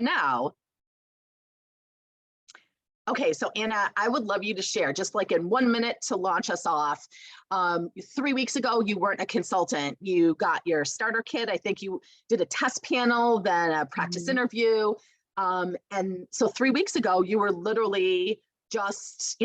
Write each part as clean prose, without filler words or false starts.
Now. Okay, so Anna, I would love you to share, just like in 1 minute to launch us off. 3 weeks ago, you weren't a consultant. You got your starter kit. I think you did a test panel, then a practice Mhm. interview. And so 3 weeks ago, you were literally just,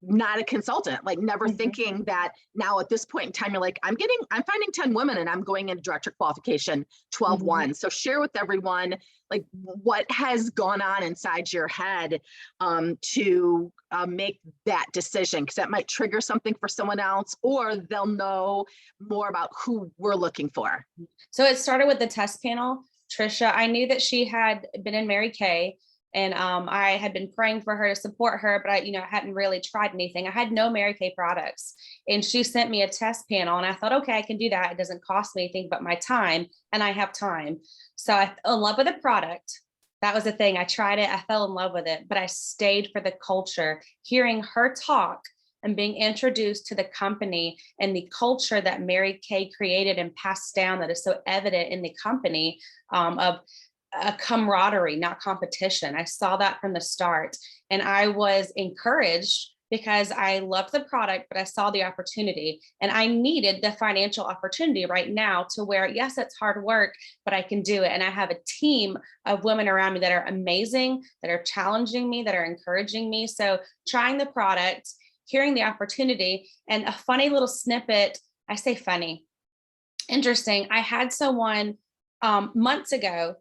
not a consultant, like never Mhm. thinking that now at this point in time, you're like, I'm finding 10 women and I'm going into director qualification 12 Mhm. one. So share with everyone, like what has gone on inside your head to make that decision, because that might trigger something for someone else, or they'll know more about who we're looking for. So it started with the test panel. Trisha, I knew that she had been in Mary Kay, and I had been praying for her to support her, but I hadn't really tried anything. I had no Mary Kay products, and she sent me a test panel, and I thought, okay, I can do that. It doesn't cost me anything but my time, and I have time. So I fell in love with the product. That was the thing. I tried it. I fell in love with it, but I stayed for the culture, hearing her talk and being introduced to the company and the culture that Mary Kay created and passed down that is so evident in the company, of a camaraderie, not competition. I saw that from the start, and I was encouraged because I loved the product, but I saw the opportunity, and I needed the financial opportunity right now to where, yes, it's hard work, but I can do it. And I have a team of women around me that are amazing, that are challenging me, that are encouraging me. So trying the product, hearing the opportunity, and a funny little snippet. I say funny, interesting. I had someone months ago,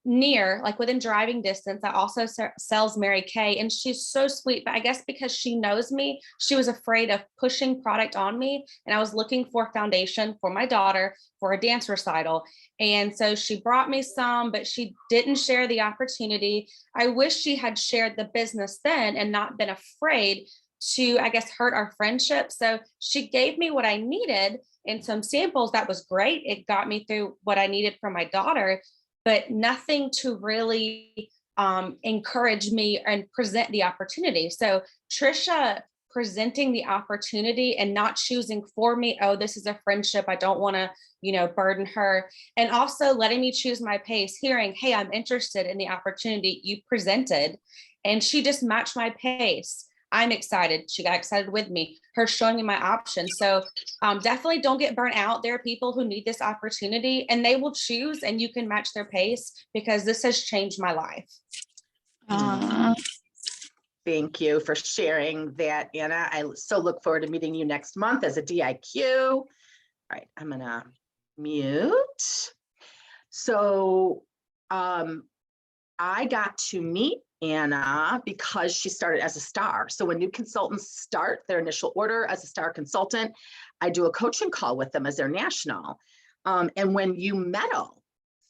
near, like within driving distance, that also sells Mary Kay, and she's so sweet. But I guess because she knows me, she was afraid of pushing product on me, and I was looking for foundation for my daughter for a dance recital, and so she brought me some, but she didn't share the opportunity. I wish she had shared the business then and not been afraid to, I guess, hurt our friendship. So she gave me what I needed and some samples. That was great. It got me through what I needed for my daughter, but nothing to really encourage me and present the opportunity. So Trisha presenting the opportunity and not choosing for me, oh, this is a friendship, I don't want to, burden her. And also letting me choose my pace, hearing, hey, I'm interested in the opportunity you presented. And she just matched my pace. I'm excited. She got excited with me, her showing me my options. So definitely don't get burnt out. There are people who need this opportunity and they will choose, and you can match their pace, because this has changed my life. Thank you for sharing that, Anna. I so look forward to meeting you next month as a DIQ. All right, I'm gonna mute. So I got to meet Anna because she started as a star. So when new consultants start their initial order as a star consultant, I do a coaching call with them as their national. And when you medal,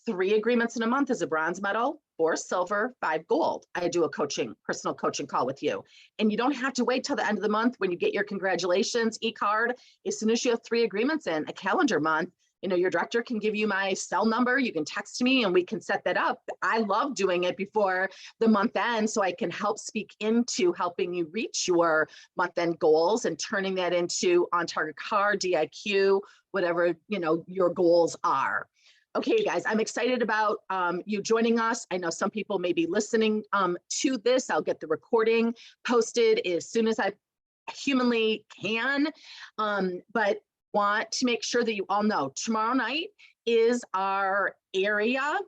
3 agreements in a month is a bronze medal, 4 silver, 5 gold. I do a personal coaching call with you. And you don't have to wait till the end of the month when you get your congratulations e-card. As soon as you have 3 agreements in a calendar month, your director can give you my cell number. You can text me and we can set that up. I love doing it before the month end, so I can help speak into helping you reach your month end goals and turning that into on target car, DIQ, whatever, your goals are. Okay, guys, I'm excited about you joining us. I know some people may be listening to this. I'll get the recording posted as soon as I humanly can. But want to make sure that you all know tomorrow night is our area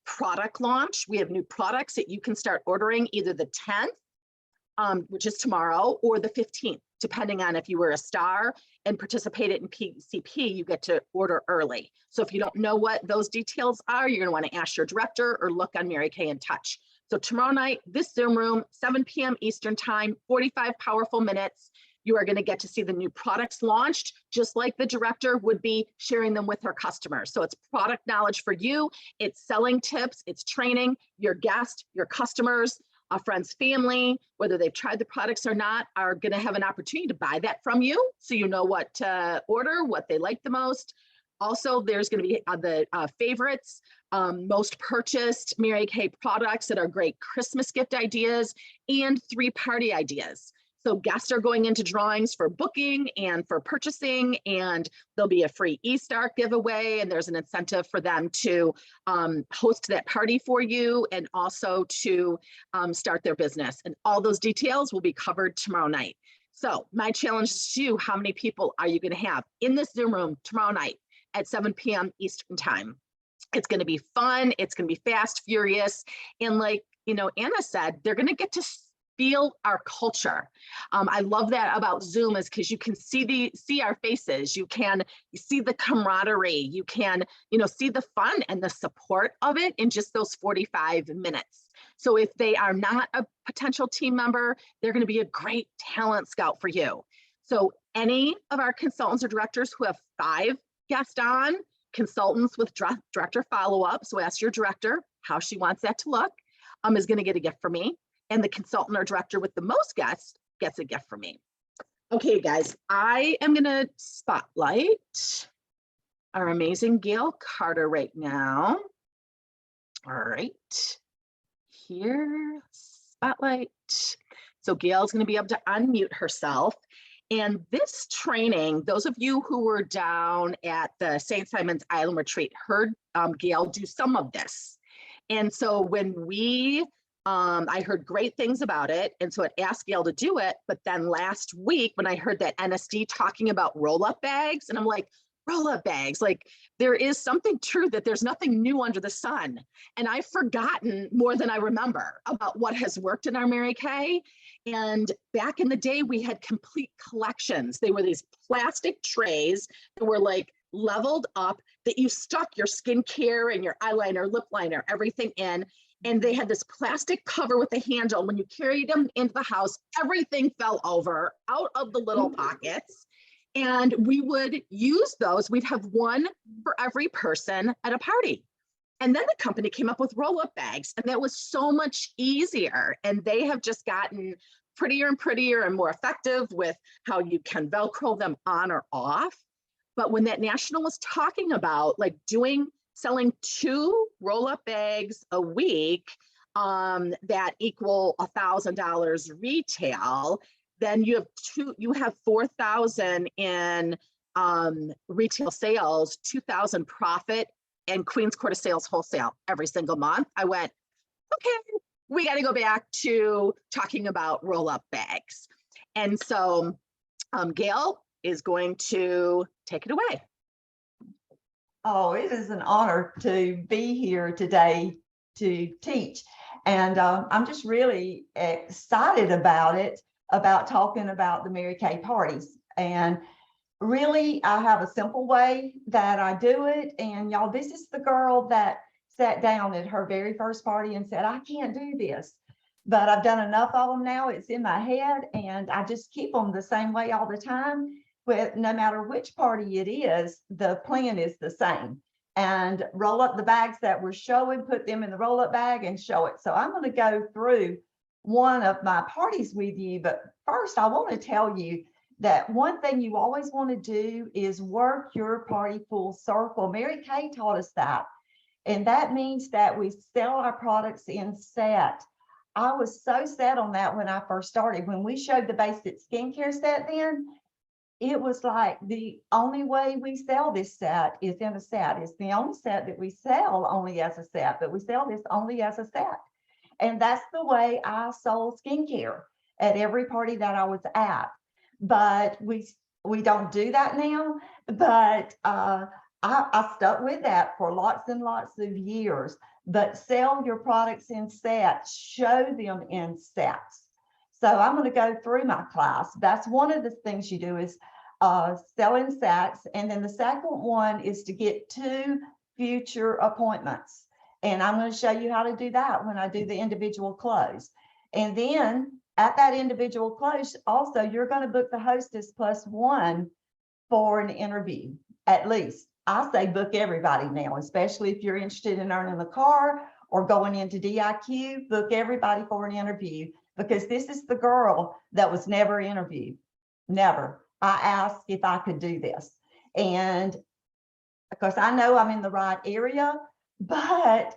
product launch. We have new products that you can start ordering either the 10th, which is tomorrow, or the 15th, depending on if you were a star and participated in PCP, you get to order early. So if you don't know what those details are, you're gonna want to ask your director or look on Mary Kay in Touch. So tomorrow night, this Zoom room, 7 p.m. Eastern time, 45 powerful minutes. You are going to get to see the new products launched, just like the director would be sharing them with her customers. So it's product knowledge for you, it's selling tips, it's training your guests, your customers, a friend's family, whether they've tried the products or not, are going to have an opportunity to buy that from you. So you know what to order, what they like the most. Also, there's going to be the favorites, most purchased Mary Kay products that are great Christmas gift ideas and 3 party ideas. So guests are going into drawings for booking and for purchasing, and there'll be a free e-start giveaway, and there's an incentive for them to host that party for you and also to start their business. And all those details will be covered tomorrow night. So my challenge to you, how many people are you going to have in this Zoom room tomorrow night at 7 p.m. Eastern time? It's going to be fun. It's going to be fast, furious. And like, Anna said, they're going to get to feel our culture. I love that about Zoom is because you can see our faces. You can see the camaraderie. You can, see the fun and the support of it in just those 45 minutes. So if they are not a potential team member, they're going to be a great talent scout for you. So any of our consultants or directors who have 5 guests on, consultants with director follow-up, so ask your director how she wants that to look, is going to get a gift from me. And the consultant or director with the most guests gets a gift from me. Okay, guys, I am going to spotlight our amazing Gail Carter right now. All right, here, spotlight. So Gail's going to be able to unmute herself. And this training, those of you who were down at the St. Simon's Island retreat heard Gail do some of this. And so when I heard great things about it. And so it asked Gail to do it. But then last week, when I heard that NSD talking about roll-up bags, and I'm like, roll-up bags, like there is something true that there's nothing new under the sun. And I've forgotten more than I remember about what has worked in our Mary Kay. And back in the day, we had complete collections. They were these plastic trays that were like leveled up that you stuck your skincare and your eyeliner, lip liner, everything in. And they had this plastic cover with a handle. When you carried them into the house, everything fell over out of the little pockets. And we would use those. We'd have one for every person at a party. And then the company came up with roll-up bags, and that was so much easier. And they have just gotten prettier and prettier and more effective with how you can Velcro them on or off. But when that national was talking about like selling 2 roll-up bags a week that equal $1,000 retail, then you have 4,000 in retail sales, 2,000 profit, and Queen's Quarter sales wholesale every single month. I went, okay, we got to go back to talking about roll-up bags. And so Gail is going to take it away. Oh, it is an honor to be here today to teach. And I'm just really excited about it, about talking about the Mary Kay parties. And really, I have a simple way that I do it. And y'all, this is the girl that sat down at her very first party and said, I can't do this. But I've done enough of them now. It's in my head. And I just keep them the same way all the time. With no matter which party it is, the plan is the same. And roll up the bags that we're showing, put them in the roll-up bag and show it. So I'm going to go through one of my parties with you. But first, I want to tell you that one thing you always want to do is work your party full circle. Mary Kay taught us that. And that means that we sell our products in set. I was so set on that when I first started. When we showed the basic skincare set then, it was like the only way we sell this set is in a set. It's the only set that we sell only as a set, but we sell this only as a set. And that's the way I sold skincare at every party that I was at. But we don't do that now. But I stuck with that for lots and lots of years. But sell your products in sets, show them in sets. So I'm going to go through my class. That's one of the things you do is sell in sets. And then the second one is to get 2 future appointments. And I'm going to show you how to do that when I do the individual close. And then at that individual close, also, you're going to book the hostess +1 for an interview, at least. I say book everybody now, especially if you're interested in earning the car or going into DIQ, book everybody for an interview, because this is the girl that was never interviewed. Never. I asked if I could do this. And because I know I'm in the right area, but,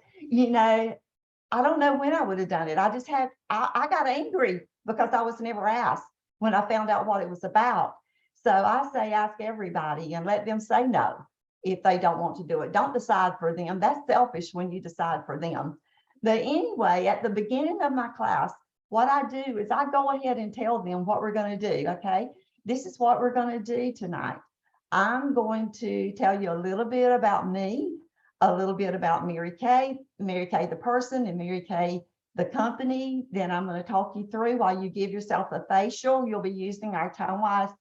I don't know when I would have done it. I got angry because I was never asked. when I found out what it was about. So I say, ask everybody and let them say no if they don't want to do it. Don't decide for them. That's selfish when you decide for them. But anyway, at the beginning of my class, what I do is I go ahead and tell them what we're going to do. Okay, this is what we're going to do tonight. I'm going to tell you a little bit about me, a little bit about Mary Kay the person, and Mary Kay the company. Then I'm going to talk you through while you give yourself a facial. You'll be using our ToneWise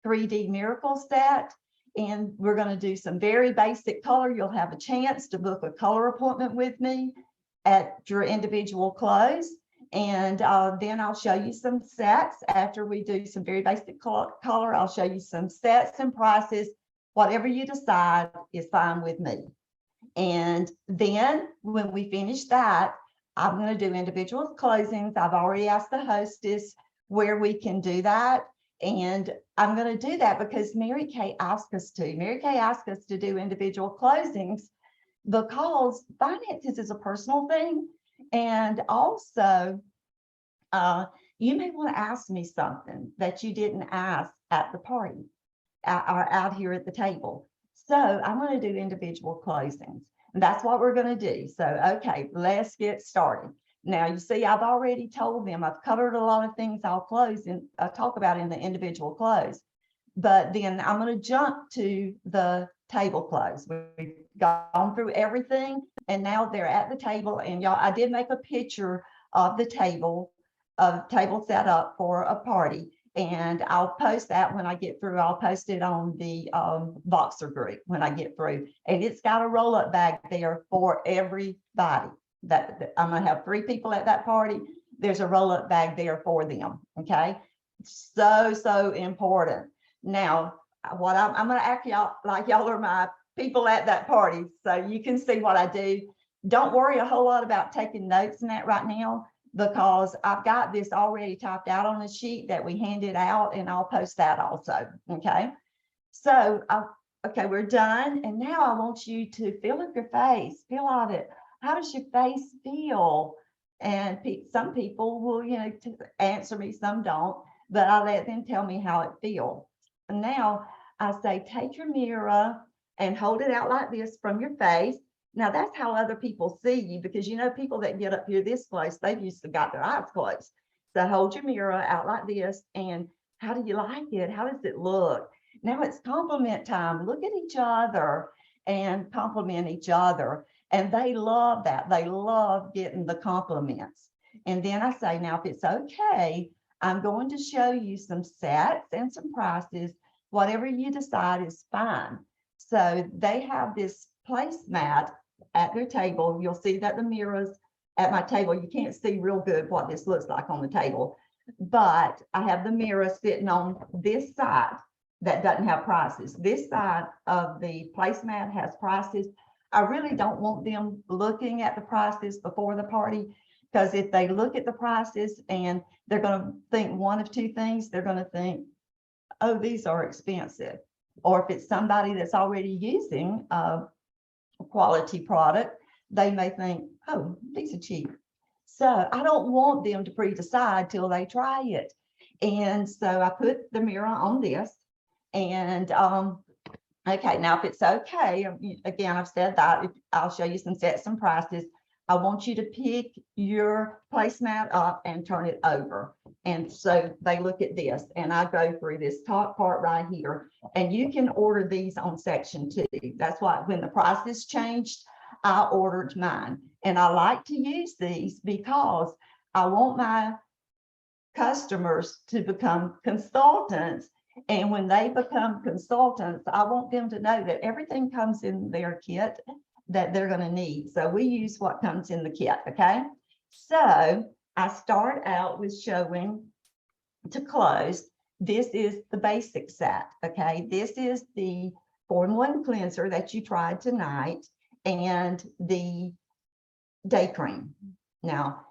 3D Miracle Set. And we're going to do some very basic color. You'll have a chance to book a color appointment with me at your individual close. And then I'll show you some sets. After we do some very basic color, I'll show you some sets and prices. Whatever you decide is fine with me. And then when we finish that, I'm going to do individual closings. I've already asked the hostess where we can do that. And I'm going to do that because Mary Kay asked us to. Mary Kay asked us to do individual closings because finances is a personal thing. And also, you may want to ask me something that you didn't ask at the party or out here at the table. So I'm going to do individual closings. And that's what we're going to do. So, okay, let's get started. Now, you see, I've already told them, I've covered a lot of things I'll close and talk about in the individual close. But then I'm going to jump to the table close. We've gone through everything, and now they're at the table. And y'all, I did make a picture of the table set up for a party. And I'll post that when I get through. I'll post it on the Voxer group when I get through. And it's got a roll-up bag there for everybody. That I'm going to have 3 people at that party. There's a roll-up bag there for them. Okay. So important. Now, what I'm going to act y'all like y'all are my people at that party. So you can see what I do. Don't worry a whole lot about taking notes in that right now, because I've got this already typed out on a sheet that we handed out, and I'll post that also. Okay. So, okay, we're done. And now I want you to feel up your face, feel out it. How does your face feel? And some people will, answer me, some don't, but I let them tell me how it feels. And now I say, take your mirror and hold it out like this from your face. Now that's how other people see you, because people that get up here this close, they've usually got their eyes closed. So hold your mirror out like this. And how do you like it? How does it look? Now it's compliment time. Look at each other and compliment each other. And they love that. They love getting the compliments. And then I say, now, if it's okay, I'm going to show you some sets and some prices. Whatever you decide is fine. So they have this placemat at their table. You'll see that the mirrors at my table, you can't see real good what this looks like on the table, but I have the mirror sitting on this side that doesn't have prices. This side of the placemat has prices. I really don't want them looking at the prices before the party, because if they look at the prices and they're going to think one of 2 things, they're going to think, oh, these are expensive. Or if it's somebody that's already using a quality product, they may think, oh, these are cheap. So I don't want them to pre-decide till they try it. And so I put the mirror on this. And okay, now if it's okay, again, I've said that I'll show you some sets and prices. I want you to pick your placemat up and turn it over. And so they look at this, and I go through this top part right here, and you can order these on section 2. That's why when the prices changed, I ordered mine. And I like to use these because I want my customers to become consultants. And when they become consultants, I want them to know that everything comes in their kit that they're going to need. So we use what comes in the kit. Okay. So I start out with showing to close. This is the basic set. Okay. This is the 4-in-1 cleanser that you tried tonight and the day cream. Now,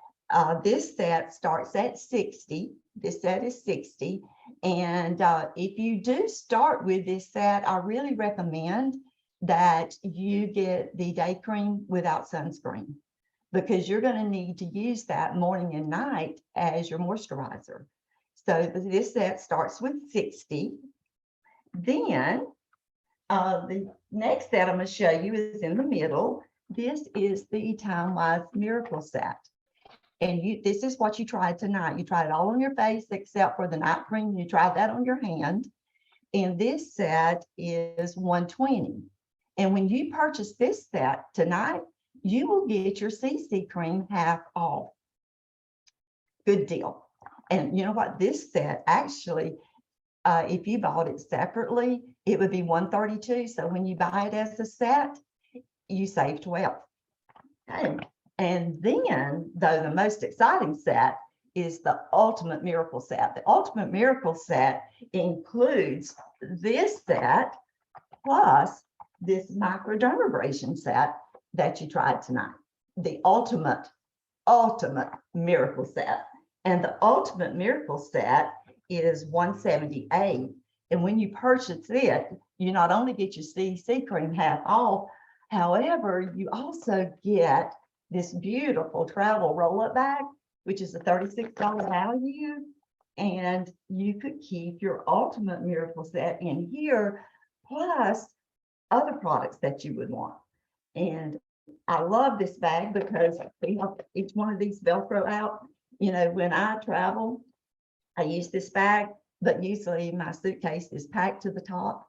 this set starts at 60. This set is 60. And if you do start with this set, I really recommend that you get the day cream without sunscreen, because you're going to need to use that morning and night as your moisturizer. So this set starts with 60. Then the next set I'm going to show you is in the middle. This is the Time Wise Miracle Set. And this is what you tried tonight. You tried it all on your face except for the night cream. You tried that on your hand. And this set is $120. And when you purchase this set tonight, you will get your CC cream half off. Good deal. And you know what? This set actually, if you bought it separately, it would be $132. So when you buy it as a set, you save $12. Okay. And then, though, the most exciting set is the Ultimate Miracle Set. The Ultimate Miracle Set includes this set plus this microdermabrasion set that you tried tonight. The Ultimate Miracle Set. And the Ultimate Miracle Set is $178. And when you purchase it, you not only get your CC cream half off, however, you also get this beautiful travel roll-up bag, which is a $36 value. And you could keep your Ultimate Miracle Set in here, plus other products that you would want. And I love this bag because we have each one of these Velcro out. You know, when I travel, I use this bag, but usually my suitcase is packed to the top.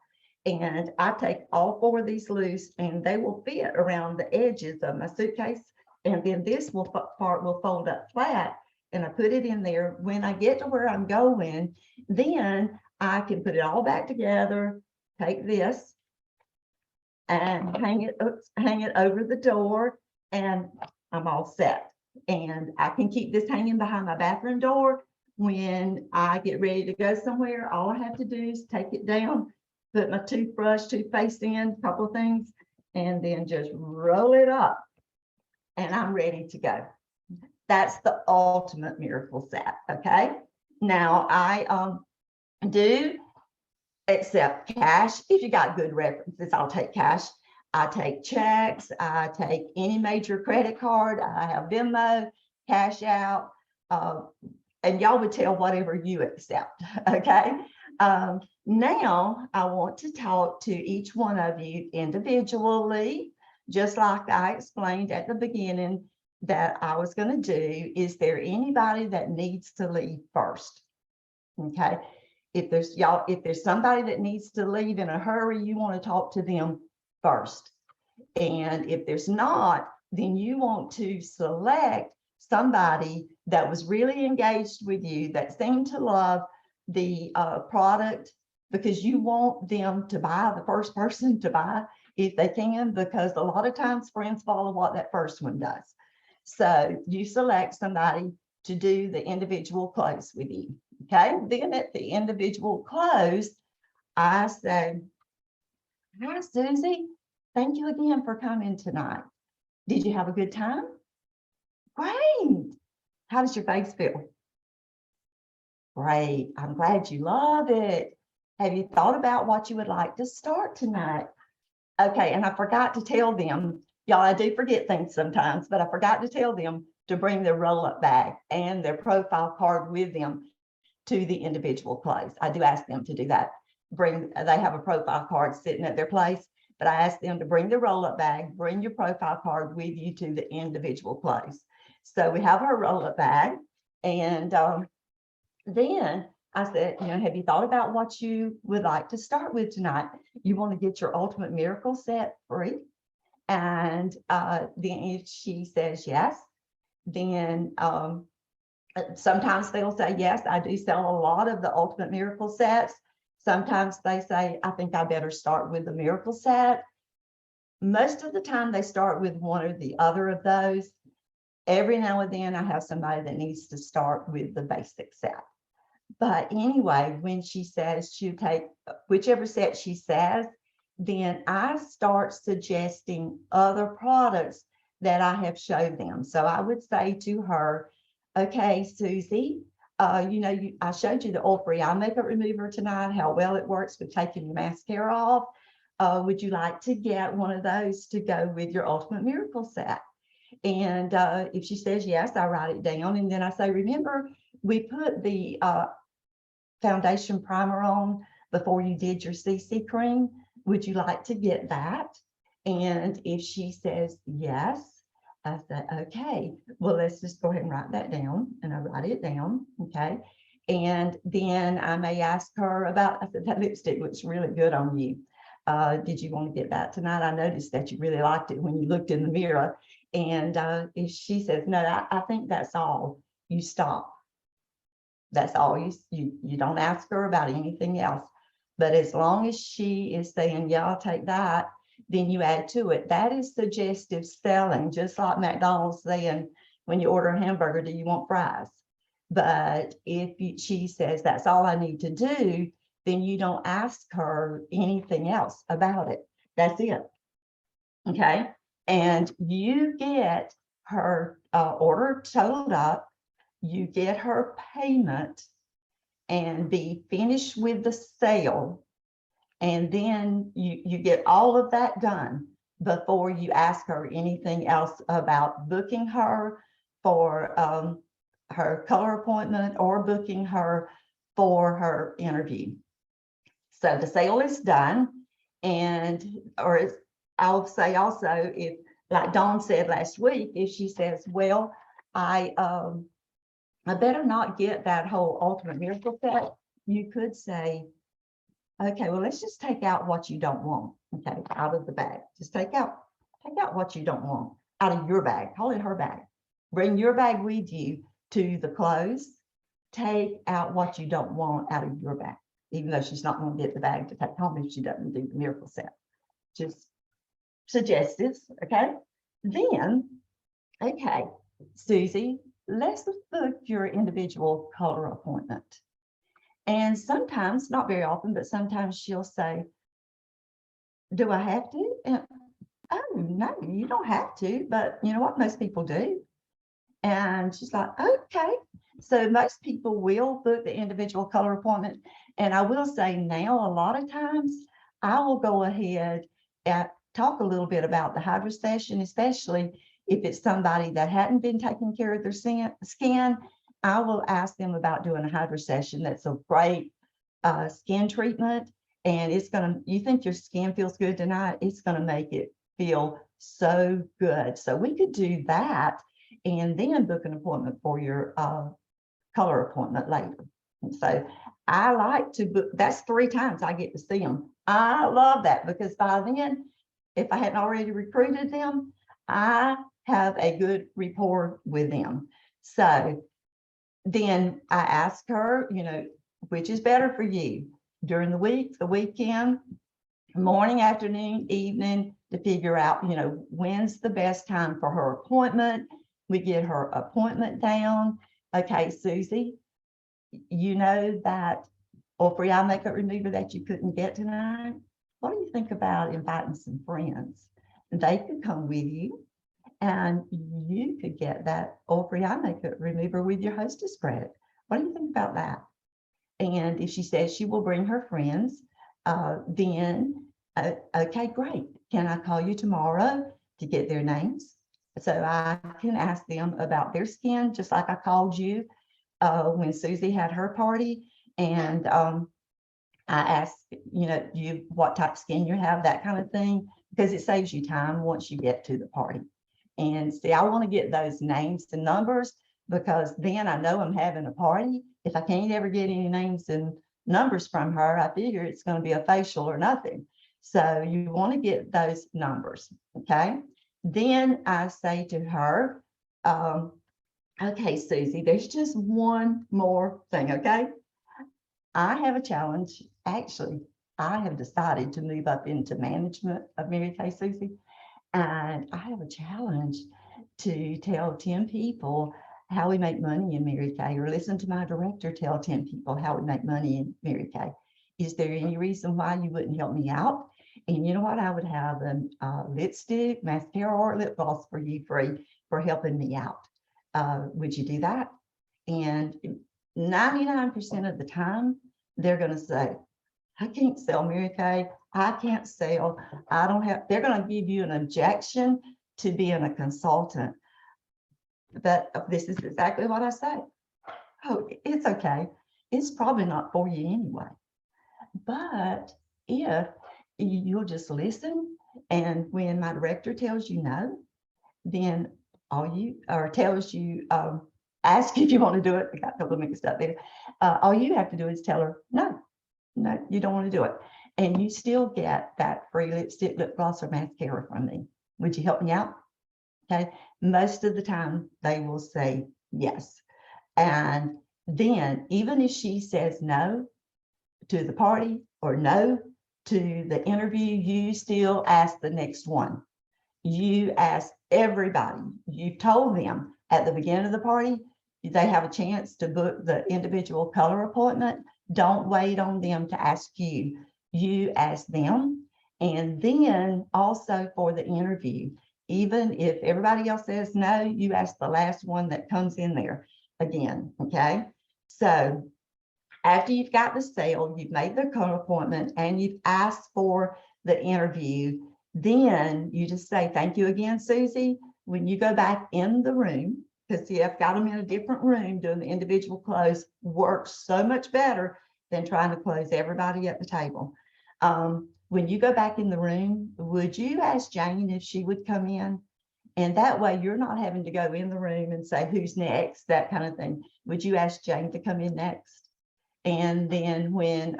And I take all 4 of these loose and they will fit around the edges of my suitcase. And then this part will fold up flat and I put it in there. When I get to where I'm going, then I can put it all back together, take this and hang it over the door, and I'm all set. And I can keep this hanging behind my bathroom door. When I get ready to go somewhere, all I have to do is take it down, put my toothbrush, toothpaste in, a couple of things, and then just roll it up. And I'm ready to go. That's the Ultimate Miracle Set. Okay. Now I do accept cash. If you got good references, I'll take cash. I take checks. I take any major credit card. I have Venmo, Cash Out, and y'all would tell whatever you accept. Okay. Now I want to talk to each one of you individually. Just like I explained at the beginning that I was going to do. Is there anybody that needs to leave first? Okay. If there's somebody that needs to leave in a hurry, you want to talk to them first. And if there's not, then you want to select somebody that was really engaged with you, that seemed to love the product, because you want them to buy, the first person to buy if they can, because a lot of times friends follow what that first one does. So you select somebody to do the individual close with you. Okay. Then at the individual close, I say, hi, Susie. Thank you again for coming tonight. Did you have a good time? Great. How does your face feel? Great. I'm glad you love it. Have you thought about what you would like to start tonight? Okay. And I forgot to tell them, y'all, I do forget things sometimes, but I forgot to tell them to bring their roll-up bag and their profile card with them to the individual close. I do ask them to do that. They have a profile card sitting at their place, but I ask them to bring the roll-up bag, bring your profile card with you to the individual close. So we have our roll-up bag, and then I said, have you thought about what you would like to start with tonight? You want to get your Ultimate Miracle Set free? And then if she says yes, then sometimes they'll say, yes, I do sell a lot of the Ultimate Miracle Sets. Sometimes they say, I think I better start with the Miracle Set. Most of the time they start with one or the other of those. Every now and then I have somebody that needs to start with the basic set. But anyway, when she says she'll take whichever set she says, then I start suggesting other products that I have showed them. So I would say to her, okay, Susie, I showed you the oil-free eye makeup remover tonight, how well it works with taking your mascara off. Would you like to get one of those to go with your Ultimate Miracle Set? And if she says yes, I write it down. And then I say, remember, we put the foundation primer on before you did your CC cream. Would you like to get that? And if she says yes, I said, okay, well, let's just go ahead and write that down. And I write it down, okay? And then I may ask her about, I said, that lipstick looks really good on you. Did you want to get that tonight? I noticed that you really liked it when you looked in the mirror. And if she says, no, I think that's all, you stop. That's all. You don't ask her about anything else. But as long as she is saying, yeah, I'll take that, then you add to it. That is suggestive selling, just like McDonald's saying, when you order a hamburger, do you want fries? But if she says, that's all I need to do, then you don't ask her anything else about it. That's it. Okay. And you get her order totaled up, you get her payment, and be finished with the sale. And then you get all of that done before you ask her anything else about booking her for her color appointment or booking her for her interview. So the sale is done. And, or I'll say also, if, like Dawn said last week, if she says, well, I better not get that whole Ultimate Miracle set, you could say, okay, well, let's just take out what you don't want, okay, out of the bag. Just take out what you don't want out of your bag. Call it her bag. Bring your bag with you to the close. Take out what you don't want out of your bag, even though she's not going to get the bag to take home if she doesn't do the miracle set. Just suggestive, okay? Then, okay, Susie, let's book your individual color appointment. And sometimes, not very often, but sometimes she'll say, do I have to? And, oh, no, you don't have to, but you know what? Most people do. And she's like, okay. So most people will book the individual color appointment. And I will say now, a lot of times, I will go ahead and talk a little bit about the hydro session, especially if it's somebody that hadn't been taking care of their skin. I will ask them about doing a hydro session. That's a great skin treatment. And it's going to, you think your skin feels good tonight, it's going to make it feel so good. So we could do that and then book an appointment for your color appointment later. And so I like to book, that's 3 times I get to see them. I love that because by then, if I hadn't already recruited them, I have a good rapport with them. So then I ask her, you know, which is better for you during the week, the weekend, morning, afternoon, evening, to figure out, you know, when's the best time for her appointment. We get her appointment down. Okay, Susie, you know that free eye makeup remover that you couldn't get tonight. What do you think about inviting some friends? And they could come with you and you could get that free eye makeup remover with your hostess credit. What do you think about that? And if she says she will bring her friends, then, okay, great. Can I call you tomorrow to get their names? So I can ask them about their skin, just like I called you when Susie had her party. And I asked, you know, you what type of skin you have, that kind of thing, because it saves you time once you get to the party. And see, I want to get those names and numbers because then I know I'm having a party. If I can't ever get any names and numbers from her, I figure it's going to be a facial or nothing. So you want to get those numbers, okay? Then I say to her, okay, Susie, there's just one more thing, okay? I have a challenge. Actually, I have decided to move up into management of Mary Kay, Susie. And I have a challenge to tell 10 people how we make money in Mary Kay, or listen to my director tell 10 people how we make money in Mary Kay. Is there any reason why you wouldn't help me out? And you know what? I would have a lipstick, mascara, or lip gloss for you free for helping me out. Would you do that? And 99% of the time, they're going to say, I can't sell Mary Kay. I can't sell. I don't have, they're going to give you an objection to being a consultant. But this is exactly what I say. Oh, it's okay. it's probably not for you anyway. But if you'll just listen, and when my director tells you no, then tells you, ask if you want to do it. I got a little mixed up there. All you have to do is tell her, no, you don't want to do it. And you still get that free lipstick, lip gloss, or mascara from me. Would you help me out? Okay. Most of the time they will say yes. And then even if she says no to the party or no to the interview, you still ask the next one. You ask everybody. You told them at the beginning of the party, they have a chance to book the individual color appointment. Don't wait on them to ask you. You ask them. And then also for the interview, even if everybody else says no, you ask the last one that comes in there again, okay? So after you've got the sale, you've made the color appointment, and you've asked for the interview, then you just say, thank you again, Susie. When you go back in the room, because see, I've got them in a different room, doing the individual close works so much better than trying to close everybody at the table. When you go back in the room, would you ask Jane if she would come in? And that way you're not having to go in the room and say, who's next, that kind of thing. Would you ask Jane to come in next? And then when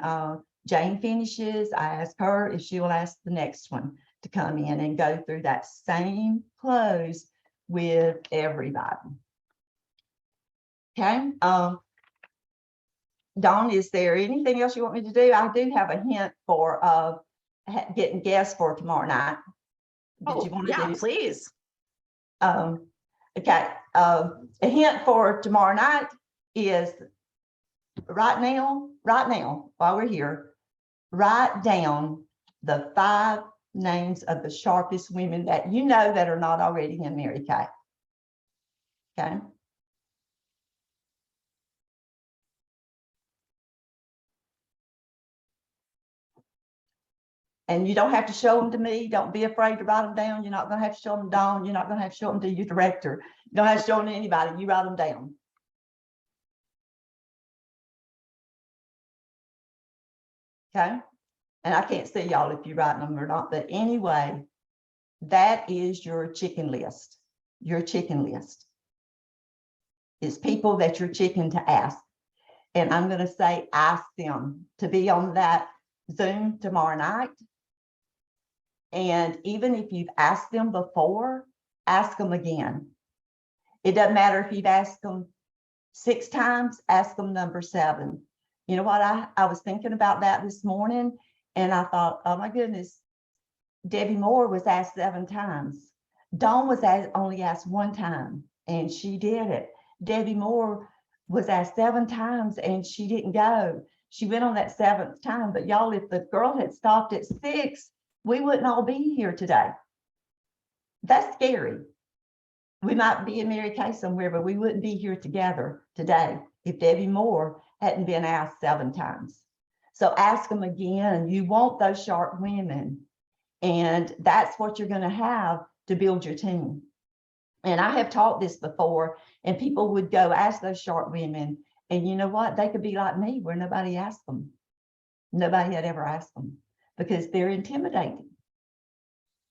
Jane finishes, I ask her if she will ask the next one to come in and go through that same close with everybody. Okay. Dawn, is there anything else you want me to do? I do have a hint for getting guests for tomorrow night. Did you want to do? Please. Okay. A hint for tomorrow night is right now, while we're here, write down the 5 names of the sharpest women that you know that are not already in Mary Kay. Okay. And you don't have to show them to me. Don't be afraid to write them down. You're not going to have to show them to Dawn. You're not going to have to show them to your director. You don't have to show them to anybody. You write them down. Okay. And I can't see y'all if you write them or not. But anyway, that is your chicken list. Your chicken list is people that you're chicken to ask. And I'm going to say, ask them to be on that Zoom tomorrow night. And even if you've asked them before, ask them again. It doesn't matter if you've asked them 6 times, ask them number 7. You know what? I was thinking about that this morning, and I thought, oh my goodness, Debbie Moore was asked 7 times. Dawn was only asked 1 time, and she did it. Debbie Moore was asked 7 times, and she didn't go. She went on that 7th time, but y'all, if the girl had stopped at 6, we wouldn't all be here today. That's scary. We might be in Mary Kay somewhere, but we wouldn't be here together today if Debbie Moore hadn't been asked 7 times. So ask them again. You want those sharp women, and that's what you're going to have to build your team. And I have taught this before, and people would go ask those sharp women, and you know what? They could be like me, where nobody asked them. Nobody had ever asked them because they're intimidating.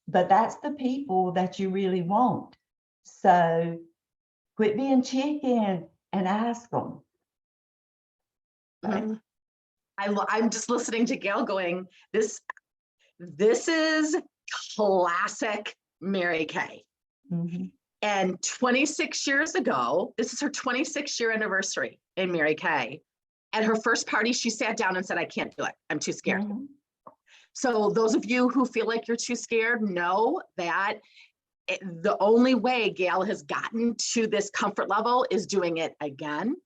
But that's the people that you really want. So quit being chicken and ask them. Right? I'm just listening to Gail going, this is classic Mary Kay. Mm-hmm. And 26 years ago, this is her 26-year anniversary in Mary Kay. At her first party, she sat down and said, I can't do it. I'm too scared. Mm-hmm. So those of you who feel like you're too scared, know that the only way Gail has gotten to this comfort level is doing it again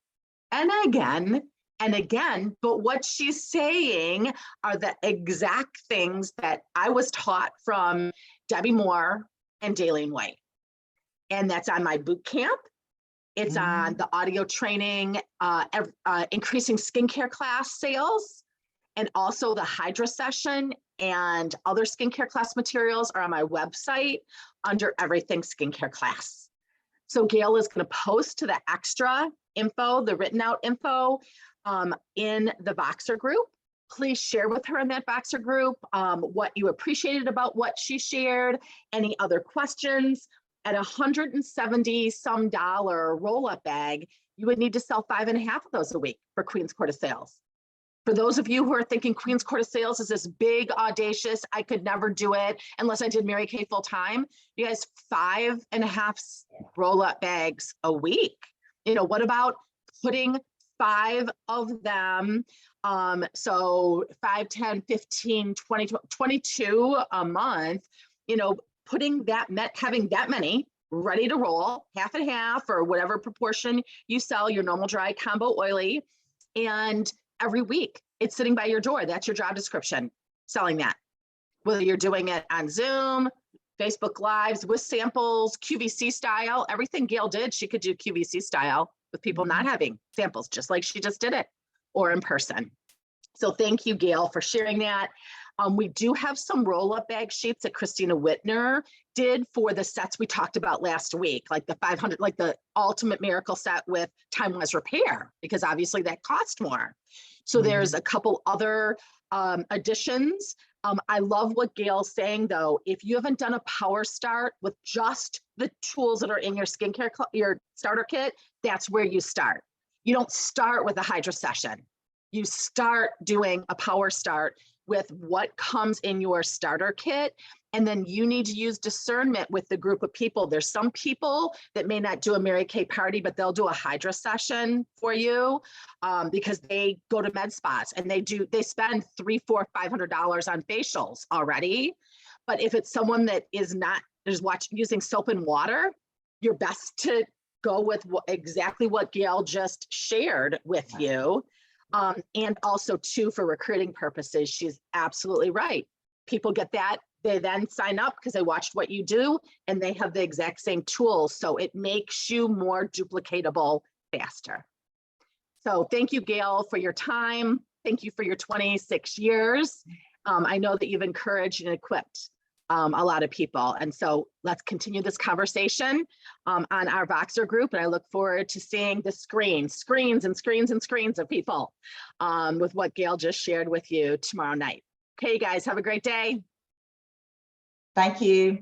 and again and again. But what she's saying are the exact things that I was taught from Debbie Moore and Daleen White. And that's on my boot camp. It's on the audio training, increasing skincare class sales, and also the Hydra session and other skincare class materials are on my website under everything skincare class. So Gail is going to post to the extra info, the written out info, in the Voxer group. Please share with her in that Voxer group what you appreciated about what she shared, any other questions. At $170 some roll-up bag, you would need to sell 5.5 of those a week for Queen's Court of Sales. For those of you who are thinking Queen's Court of Sales is this big, audacious, I could never do it unless I did Mary Kay full time, you guys, 5.5 roll-up bags a week. You know, what about putting 5 of them? So 5, 10, 15, 20, 22 a month, you know, putting that, having that many ready to roll, half and half, or whatever proportion you sell your normal dry combo oily. And every week it's sitting by your door. That's your job description, selling that. Whether you're doing it on Zoom, Facebook Lives with samples, QVC style, everything Gail did, she could do QVC style with people not having samples, just like she just did it, or in person. So thank you, Gail, for sharing that. We do have some roll-up bag sheets that Christina Whitner did for the sets we talked about last week, like the 500, like the Ultimate Miracle set with Time-Wise Repair, because obviously that cost more. So there's a couple other additions. I love what Gail's saying, though. If you haven't done a power start with just the tools that are in your skincare, your starter kit, that's where you start. You don't start with a Hydra session. You start doing a power start with what comes in your starter kit. And then you need to use discernment with the group of people. There's some people that may not do a Mary Kay party, but they'll do a Hydra session for you because they go to med spas and they spend $300, $400, $500 on facials already. But if it's someone that is using soap and water, you're best to go with exactly what Gail just shared with you. And also too, for recruiting purposes, she's absolutely right. People get that, they then sign up because they watched what you do and they have the exact same tools. So it makes you more duplicatable faster. So thank you, Gail, for your time. Thank you for your 26 years. I know that you've encouraged and equipped a lot of people. And so let's continue this conversation on our Voxer group. And I look forward to seeing the screens of people with what Gail just shared with you tomorrow night. Okay, you guys, have a great day. Thank you.